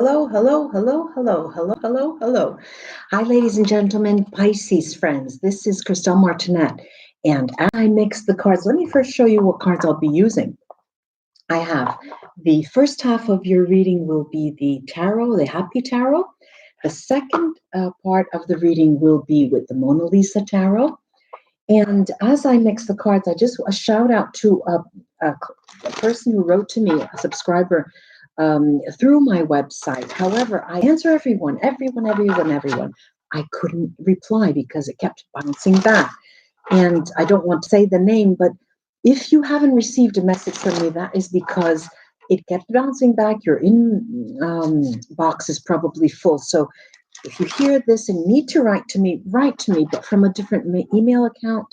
Hello, hello, hello, hello, hello, hello, hello. Hi, ladies and gentlemen, Pisces friends. This is Christelle Martinette, and as I mix the cards, let me first show you what cards I'll be using. I have the first half of your reading will be the tarot, the happy tarot. The second part of the reading will be with the Mona Lisa tarot. And as I mix the cards, a shout out to a person who wrote to me, a subscriber, through my website. However, I answer everyone. I couldn't reply because it kept bouncing back. And I don't want to say the name, but if you haven't received a message from me, that is because it kept bouncing back. Your inbox is probably full. So if you hear this and need to write to me, but from a different email account,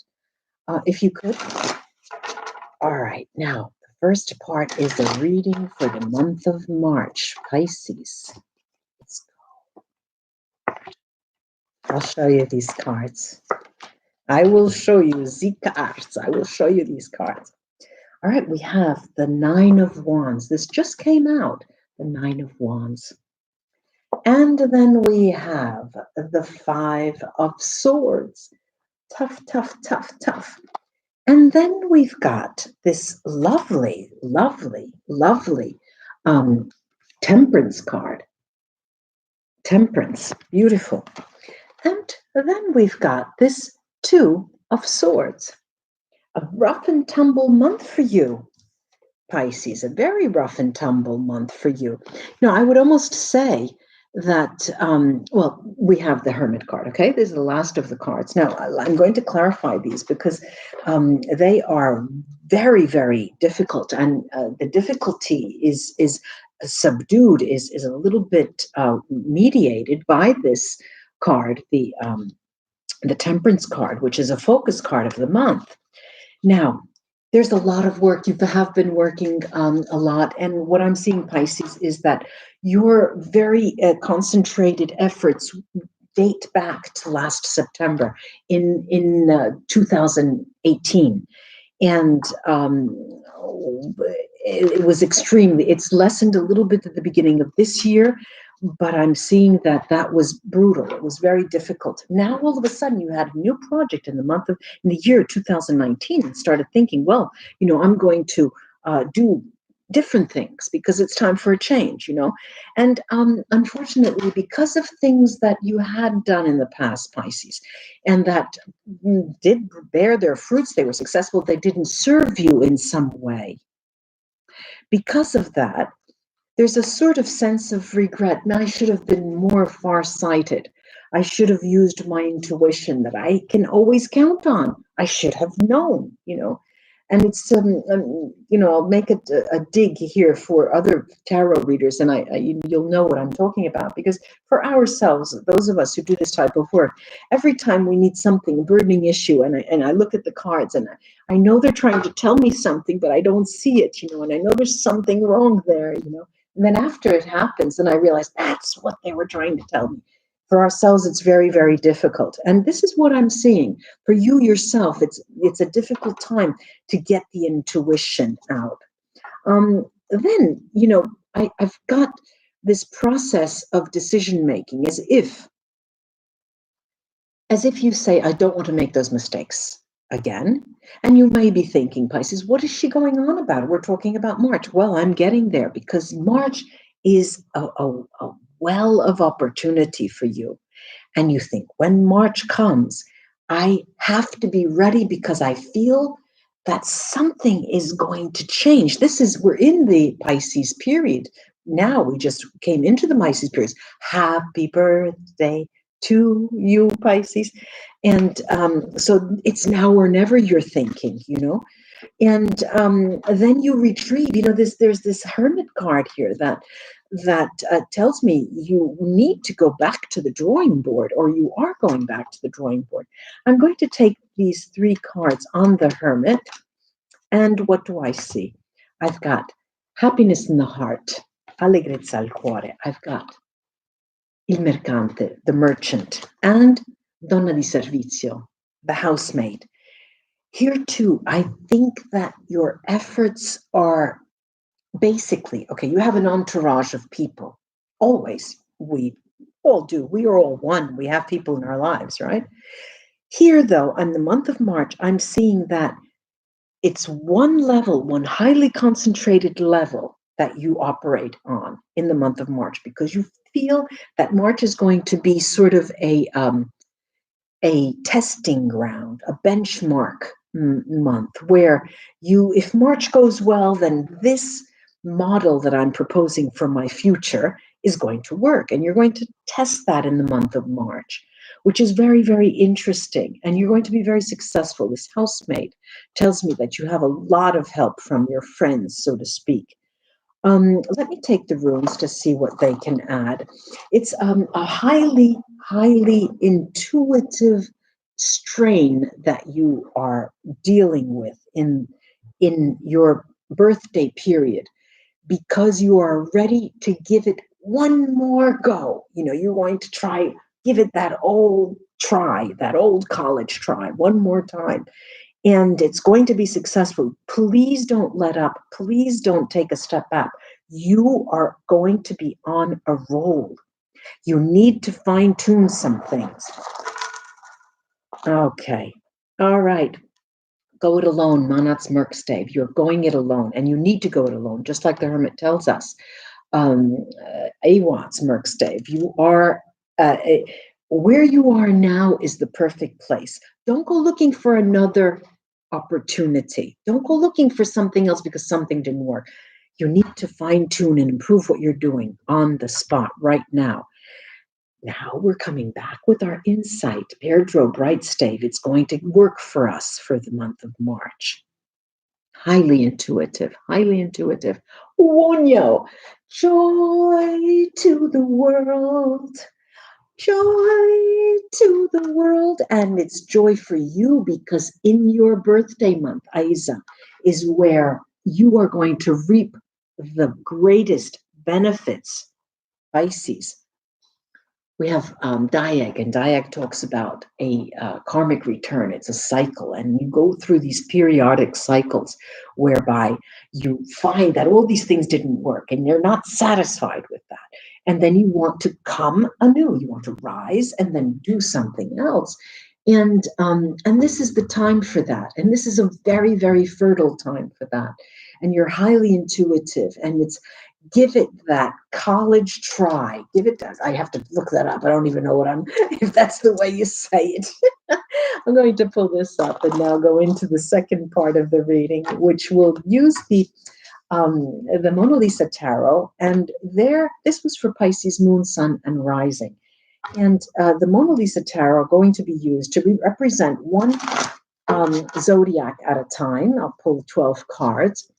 if you could. All right, now the first part is the reading for the month of March, Pisces. Let's go. I'll show you these cards. I will show you the cards. I will show you these cards. All right, we have the Nine of Wands. This just came out, the Nine of Wands. And then we have the Five of Swords. Tough, tough, tough, tough. And then we've got this lovely, lovely, lovely Temperance card. Temperance, beautiful. And then we've got this Two of Swords. A rough and tumble month for you, Pisces, a very rough and tumble month for you. Now, I would almost say that, well, we have the Hermit card, okay? This is the last of the cards. Now, I'm going to clarify these because they are very, very difficult, and the difficulty is subdued, is a little bit mediated by this card, the Temperance card, which is a focus card of the month. Now, there's a lot of work. You have been working a lot. And what I'm seeing, Pisces, is that your very concentrated efforts date back to last September in 2018. And it was extremely, it's lessened a little bit at the beginning of this year, but I'm seeing that that was brutal. It was very difficult. Now, all of a sudden, you had a new project in the year 2019, and started thinking, well, I'm going to do different things because it's time for a change, And unfortunately, because of things that you had done in the past, Pisces, and that did bear their fruits, they were successful, they didn't serve you in some way. Because of that, there's a sort of sense of regret. I should have been more farsighted. I should have used my intuition that I can always count on. I should have known, And it's, I'll make a dig here for other tarot readers, and you'll know what I'm talking about. Because for ourselves, those of us who do this type of work, every time we need something, a burning issue, and I look at the cards, and I know they're trying to tell me something, but I don't see it, and I know there's something wrong there, And then after it happens, then I realize that's what they were trying to tell me. For ourselves, it's very, very difficult. And this is what I'm seeing. For you yourself, it's a difficult time to get the intuition out. Then, I've got this process of decision making as if you say, I don't want to make those mistakes again. And you may be thinking, Pisces, what is she going on about? We're talking about March. Well, I'm getting there because March is a well of opportunity for you. And you think, when March comes, I have to be ready because I feel that something is going to change. We're in the Pisces period. Now we just came into the Pisces period. Happy birthday to you, Pisces. And so it's now or never, you're thinking, And then you retreat. There's this Hermit card here that tells me you need to go back to the drawing board, or you are going back to the drawing board. I'm going to take these three cards on the Hermit, and what do I see? I've got happiness in the heart, allegrezza al cuore. I've got il mercante, the merchant, and donna di servizio, the housemaid. Here too, I think that your efforts are basically, okay, you have an entourage of people, Always. We all do. We are all one. We have people in our lives, right? Here, though, in the month of March, I'm seeing that it's one level, one highly concentrated level that you operate on in the month of March, because you feel that March is going to be sort of a testing ground, a benchmark month where if March goes well, then this model that I'm proposing for my future is going to work. And you're going to test that in the month of March, which is very, very interesting. And you're going to be very successful. This housemate tells me that you have a lot of help from your friends, so to speak. Let me take the runes to see what they can add. It's a highly, highly intuitive strain that you are dealing with in your birthday period, because you are ready to give it one more go. You know, you're going to give it that old college try one more time. And it's going to be successful. Please don't let up. Please don't take a step back. You are going to be on a roll. You need to fine tune some things. Okay. All right. Go it alone, Manat's Merkstave. You're going it alone, and you need to go it alone, just like the Hermit tells us. Awat's Merkstave. You are where you are now is the perfect place. Don't go looking for another opportunity. Don't go looking for something else because something didn't work. You need to fine tune and improve what you're doing on the spot right now. Now we're coming back with our insight. Perdro Bright Stave. It's going to work for us for the month of March. Highly intuitive, highly intuitive. Wonyo, joy to the world. Joy to the world. And it's joy for you because in your birthday month, Aiza, is where you are going to reap the greatest benefits. Pisces. We have Diag, and Diag talks about a karmic return. It's a cycle, and you go through these periodic cycles whereby you find that all these things didn't work, and you're not satisfied with that. And then you want to come anew. You want to rise and then do something else. And this is the time for that. And this is a very, very fertile time for that. And you're highly intuitive, and it's give it that college try. Give it that. I have to look that up. I don't even know if that's the way you say it. I'm going to pull this up and now go into the second part of the reading, which will use the Mona Lisa Tarot. And this was for Pisces, Moon, Sun, and Rising. And the Mona Lisa Tarot going to be used to represent one zodiac at a time. I'll pull 12 cards.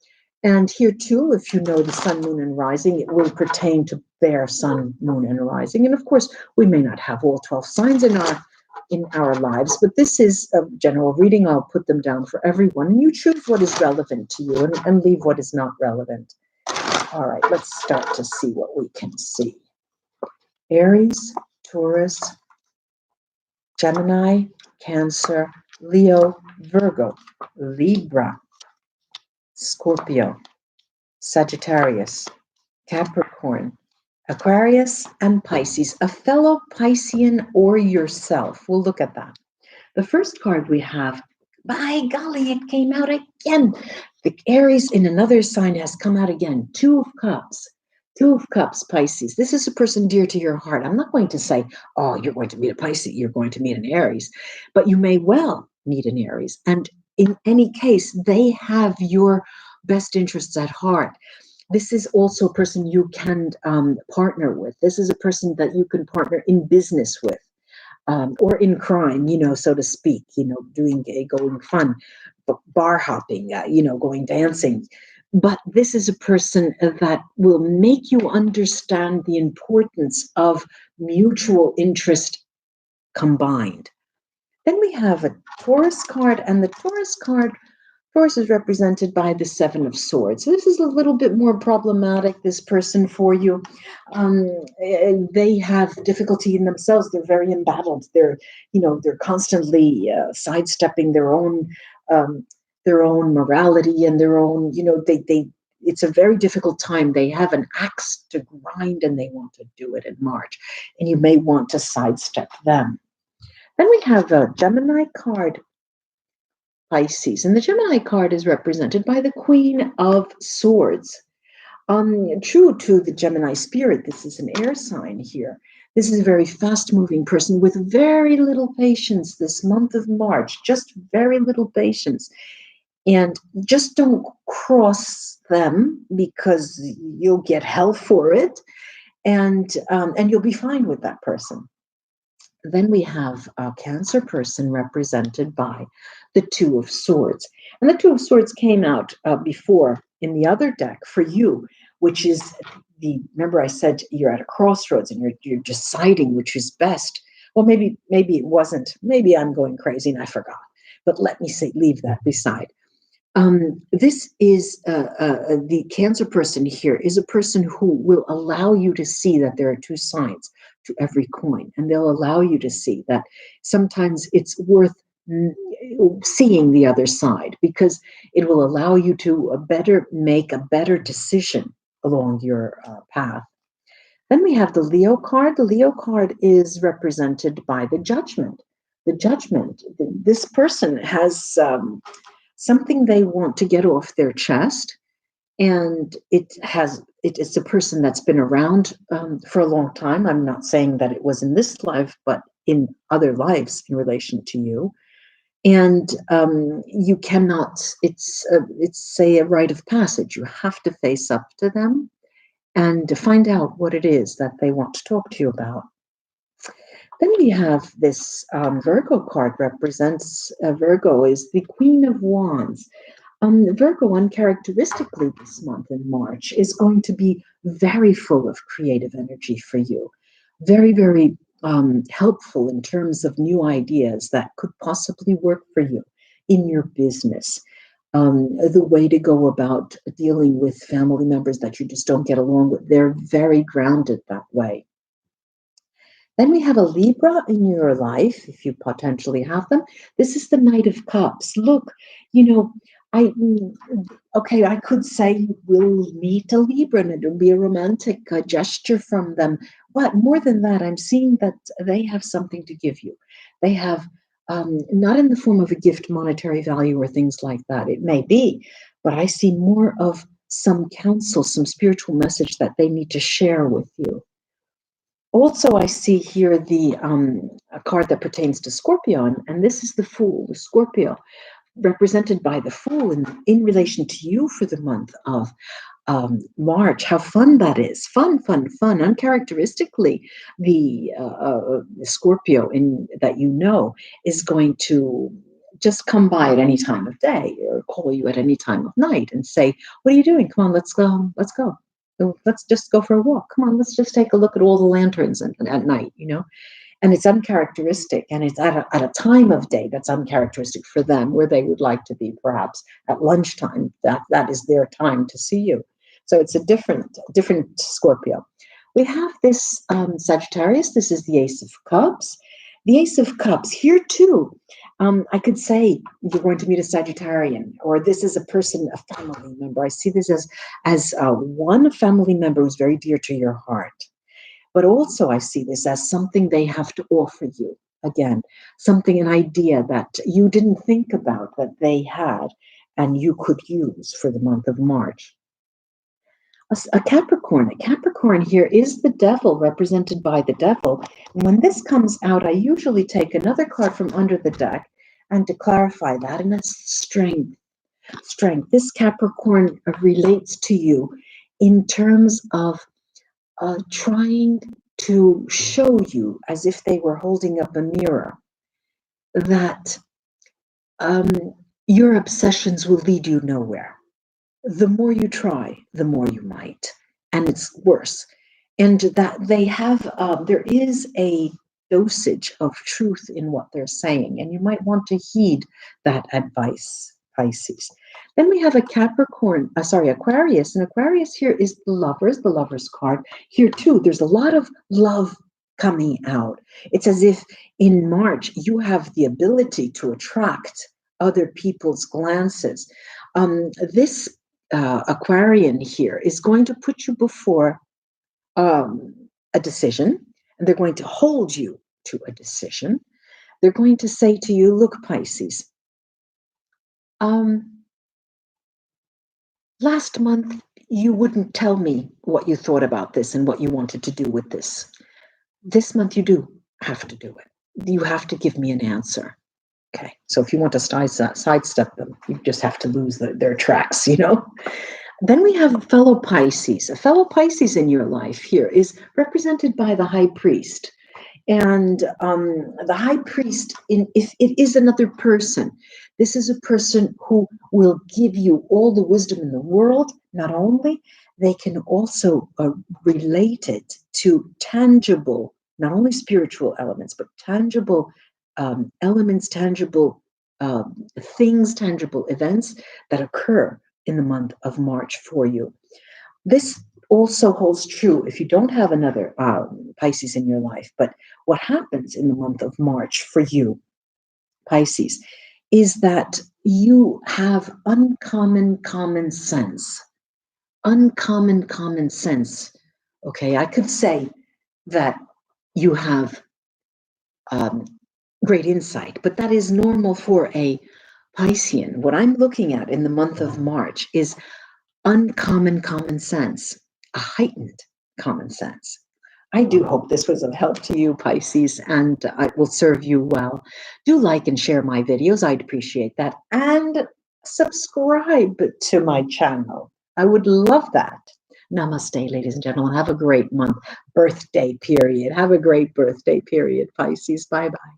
And here too, if you know the sun, moon, and rising, it will pertain to their sun, moon, and rising. And of course, we may not have all 12 signs in our lives, but this is a general reading. I'll put them down for everyone, and you choose what is relevant to you and leave what is not relevant. All right, let's start to see what we can see. Aries, Taurus, Gemini, Cancer, Leo, Virgo, Libra, Scorpio, Sagittarius, Capricorn, Aquarius, and Pisces. A fellow Piscean or yourself. We'll look at that. The first card we have, by golly, it came out again. The Aries in another sign has come out again. Two of Cups. Two of Cups, Pisces. This is a person dear to your heart. I'm not going to say, oh, you're going to meet a Pisces, you're going to meet an Aries, but you may well meet an Aries. And in any case, they have your best interests at heart. This is also a person you can partner with. This is a person that you can partner in business with, or in crime, so to speak, going fun, bar hopping, going dancing. But this is a person that will make you understand the importance of mutual interest combined. Then we have a Taurus card, and the Taurus is represented by the Seven of Swords. So this is a little bit more problematic, this person for you. They have difficulty in themselves. They're very embattled. They're constantly sidestepping their own morality and their own, it's a very difficult time. They have an axe to grind and they want to do it in March, and you may want to sidestep them. Then we have a Gemini card, Pisces, and the Gemini card is represented by the Queen of Swords. True to the Gemini spirit, this is an air sign here. This is a very fast-moving person with very little patience this month of March, just very little patience. And just don't cross them because you'll get hell for it, and you'll be fine with that person. Then we have a Cancer person represented by the Two of Swords. And the Two of Swords came out before in the other deck for you, which is remember I said you're at a crossroads and you're deciding which is best. Well, maybe it wasn't. Maybe I'm going crazy and I forgot. But let me leave that beside. This is the Cancer person here is a person who will allow you to see that there are two sides to every coin, and they'll allow you to see that sometimes it's worth seeing the other side, because it will allow you to make a better decision along your path. Then we have the Leo card. The Leo card is represented by the Judgment. The Judgment. This person has something they want to get off their chest, and it's a person that's been around for a long time. I'm not saying that it was in this life, but in other lives in relation to you. And you cannot, it's a rite of passage. You have to face up to them and to find out what it is that they want to talk to you about. Then we have this Virgo card represents, Virgo is the Queen of Wands. Virgo, uncharacteristically this month in March, is going to be very full of creative energy for you. Very, very helpful in terms of new ideas that could possibly work for you in your business. The way to go about dealing with family members that you just don't get along with. They're very grounded that way. Then we have a Libra in your life, if you potentially have them. This is the Knight of Cups. Look, I could say we'll meet a Libra and it'll be a romantic gesture from them. But more than that, I'm seeing that they have something to give you. They have, not in the form of a gift, monetary value, or things like that. It may be, but I see more of some counsel, some spiritual message that they need to share with you. Also, I see here a card that pertains to Scorpio, and this is the Fool, the Scorpio, represented by the Fool in relation to you for the month of March. How fun that is. Fun. Uncharacteristically, the Scorpio that is going to just come by at any time of day or call you at any time of night and say, what are you doing? Come on, let's go. Let's just go for a walk. Come on, let's just take a look at all the lanterns at night, And it's uncharacteristic, and it's at a time of day that's uncharacteristic for them, where they would like to be perhaps at lunchtime. That is their time to see you. So it's a different Scorpio. We have this Sagittarius. This is the Ace of Cups. The Ace of Cups here too. I could say you're going to meet a Sagittarian, or this is a person, a family member. I see this as one family member who's very dear to your heart. But also I see this as something they have to offer you. Again, an idea that you didn't think about that they had and you could use for the month of March. A Capricorn here is the Devil, represented by the Devil. And when this comes out, I usually take another card from under the deck and to clarify that, and that's strength. This Capricorn relates to you in terms of trying to show you, as if they were holding up a mirror, that your obsessions will lead you nowhere. The more you try, the more you might, and it's worse. And that they have, there is a dosage of truth in what they're saying, and you might want to heed that advice, Pisces. Then we have a Aquarius, and Aquarius here is the Lovers card. Here too, there's a lot of love coming out. It's as if in March, you have the ability to attract other people's glances. This Aquarian here is going to put you before a decision, and they're going to hold you to a decision. They're going to say to you, look, Pisces, last month you wouldn't tell me what you thought about this and what you wanted to do with this. This month you do have to do it. You have to give me an answer. Okay, so if you want to sidestep them, you just have to lose their tracks, you know? Then we have a fellow Pisces. A fellow Pisces in your life here is represented by the high priest. And the high priest, if it is another person, this is a person who will give you all the wisdom in the world. Not only, they can also relate it to tangible, not only spiritual elements, but tangible elements, tangible things, tangible events that occur in the month of March for you. This also holds true if you don't have another Pisces in your life. But what happens in the month of March for you, Pisces, is that you have uncommon common sense. Uncommon common sense. Okay, I could say that you have great insight, but that is normal for a Piscean. What I'm looking at in the month of March is uncommon common sense, a heightened common sense. I do hope this was of help to you, Pisces, and it will serve you well. Do like and share my videos. I'd appreciate that. And subscribe to my channel. I would love that. Namaste, ladies and gentlemen. Have a great month, birthday period. Have a great birthday period, Pisces. Bye-bye.